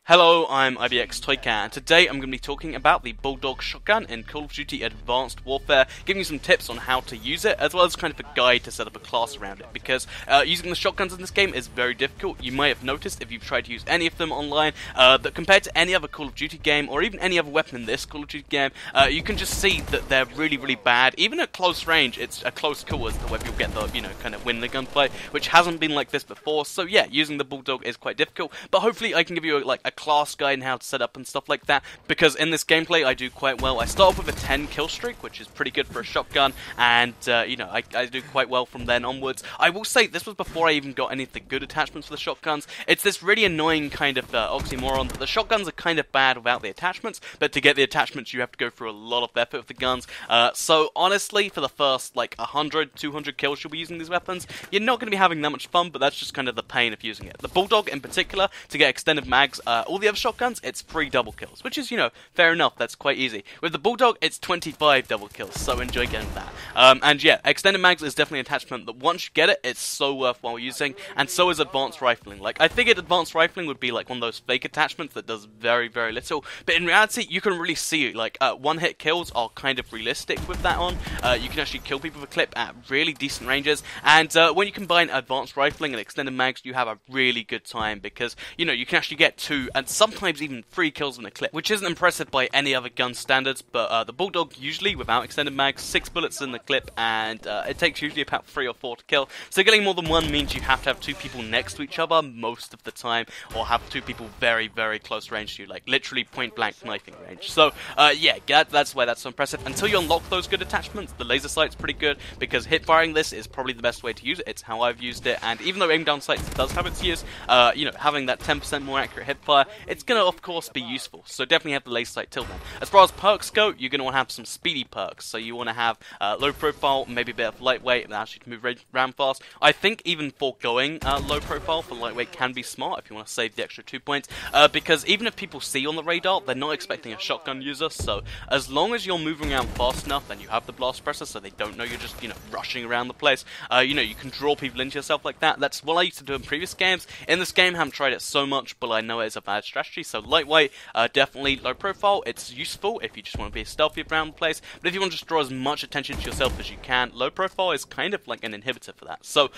Hello, I'm IBX Toycat, and today I'm going to be talking about the Bulldog shotgun in Call of Duty Advanced Warfare, giving you some tips on how to use it, as well as kind of a guide to set up a class around it, because using the shotguns in this game is very difficult. You might have noticed, if you've tried to use any of them online, that compared to any other Call of Duty game, or even any other weapon in this Call of Duty game, you can just see that they're really, really bad. Even at close range, it's a close call as to whether you'll get the, kind of win the gunfight, which hasn't been like this before. So yeah, using the Bulldog is quite difficult, but hopefully I can give you a class guide and how to set up and stuff like that, because in this gameplay I do quite well. I start off with a 10 kill streak, which is pretty good for a shotgun, and I do quite well from then onwards. I will say this was before I even got any of the good attachments for the shotguns. It's this really annoying kind of oxymoron that the shotguns are kind of bad without the attachments, but to get the attachments you have to go through a lot of effort with the guns. So honestly, for the first like 100, 200 kills you'll be using these weapons, you're not going to be having that much fun, but that's just kind of the pain of using it. The Bulldog in particular, to get extended mags, all the other shotguns, it's 3 double kills, which is, fair enough, that's quite easy. With the Bulldog, it's 25 double kills, so enjoy getting that. And yeah, extended mags is definitely an attachment that once you get it, it's so worthwhile using, and so is advanced rifling. Like, I figured advanced rifling would be like one of those fake attachments that does very, very little, but in reality, you can really see, like, one-hit kills are kind of realistic with that on. You can actually kill people with a clip at really decent ranges, and when you combine advanced rifling and extended mags, you have a really good time, because, you can actually get 2, and sometimes even 3 kills in a clip, which isn't impressive by any other gun standards, but the Bulldog usually, without extended mags, 6 bullets in the clip, and it takes usually about 3 or 4 to kill, so getting more than one means you have to have 2 people next to each other most of the time, or have 2 people very, very close range to you, like literally point-blank knifing range. So, yeah, that's why that's so impressive. Until you unlock those good attachments, the laser sight's pretty good, because hip-firing this is probably the best way to use it. It's how I've used it, and even though aim-down sights does have its use, having that 10% more accurate hip-fire, it's going to, of course, be useful, so definitely have the laser sight till then. As far as perks go, you're going to want to have some speedy perks, so you want to have low profile, maybe a bit of lightweight, and actually to move around fast. I think even foregoing low profile for lightweight can be smart if you want to save the extra 2 points, because even if people see you on the radar, they're not expecting a shotgun user, so as long as you're moving around fast enough and you have the blast suppressor so they don't know you're just, rushing around the place, you can draw people into yourself like that. That's what I used to do in previous games. In this game, I haven't tried it so much, but I know it's a bad strategy, so lightweight, definitely low profile. It's useful if you just want to be stealthy around the place, but if you want to just draw as much attention to yourself as you can, low profile is kind of like an inhibitor for that. So,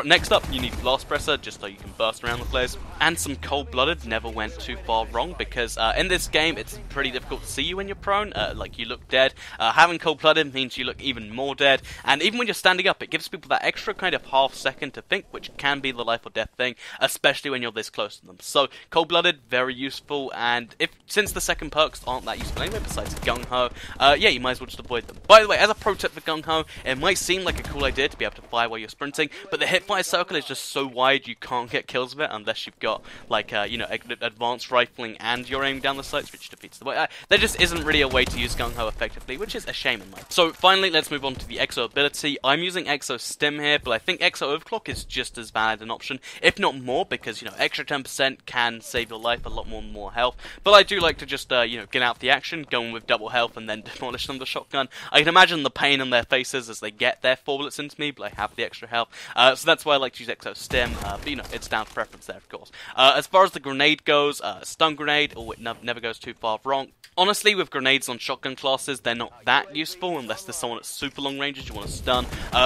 next up, you need blast suppressor, just so you can burst around the place, and some cold-blooded never went too far wrong, because in this game, it's pretty difficult to see you when you're prone, like you look dead. Having cold-blooded means you look even more dead, and even when you're standing up, it gives people that extra kind of half second to think, which can be the life or death thing, especially when you're this close to them. So, cold-blooded, very useful, and since the second perks aren't that useful anyway, besides gung-ho, yeah, you might as well just avoid them. By the way, as a pro tip for gung-ho, it might seem like a cool idea to be able to fire while you're sprinting, but the hip-fire circle is just so wide you can't get kills with it unless you've got, like, advanced rifling and you're aiming down the sights, which defeats the way. There just isn't really a way to use gung-ho effectively, which is a shame in life. So, finally, let's move on to the Exo ability. I'm using Exo Stim here, but I think Exo Overclock is just as valid an option, if not more, because, extra 10% can save your life a lot more health, but I do like to just, get out the action, go in with double health, and then demolish them with the shotgun. I can imagine the pain on their faces as they get their 4 bullets into me, but I have the extra health, so that's why I like to use Exo Stim, but, it's down to preference there, of course. As far as the grenade goes, stun grenade, it never goes too far wrong. Honestly, with grenades on shotgun classes, they're not that useful unless there's someone at super long ranges you want to stun,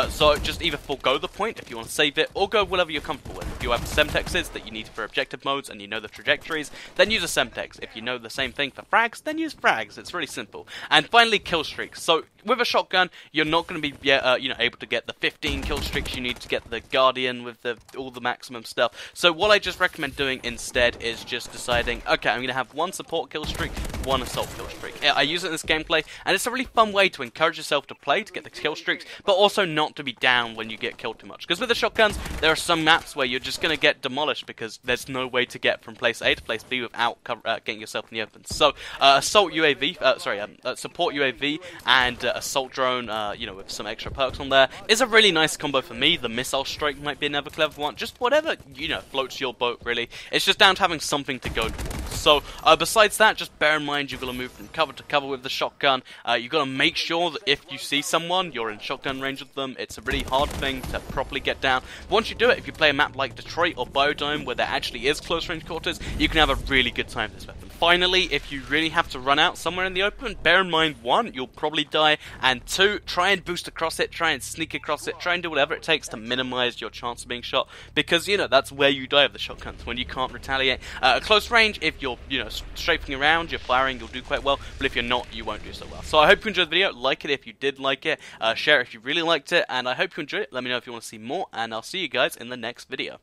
so just either forego the point if you want to save it, or go whatever you're comfortable with. If you have Semtexes that you need for objective modes and you know the trajectories, then use a Semtex. If you know the same thing for frags, then use frags. It's really simple. And finally, kill streaks. So, with a shotgun, you're not going to be able to get the 15 kill streaks you need to get the Guardian with all the maximum stuff. So what I just recommend doing instead is just deciding, okay, I'm going to have 1 support kill streak, 1 assault kill streak. I use it in this gameplay, and it's a really fun way to encourage yourself to play, to get the kill streaks, but also not to be down when you get killed too much. Because with the shotguns, there are some maps where you're just going to get demolished because there's no way to get from place A to place B without getting yourself in the open. So, support UAV and assault drone, with some extra perks on there, is a really nice combo for me. The missile strike might be another clever one. Just whatever, floats your boat, really. It's just down to having something to go towards. So besides that, just bear in mind you've got to move from cover to cover with the shotgun. You've got to make sure that if you see someone, you're in shotgun range of them. It's a really hard thing to properly get down. But once you do it, if you play a map like Detroit or Biodome where there actually is close range quarters, you can have a really good time with this weapon. Finally, if you really have to run out somewhere in the open, bear in mind, 1, you'll probably die, and 2, try and boost across it, try and sneak across it, try and do whatever it takes to minimize your chance of being shot, because, you know, that's where you die with the shotguns, when you can't retaliate. At close range, if you're, you know, strafing around, you're firing, you'll do quite well, but if you're not, you won't do so well. So I hope you enjoyed the video. Like it if you did like it, share it if you really liked it, and I hope you enjoyed it. Let me know if you want to see more, and I'll see you guys in the next video.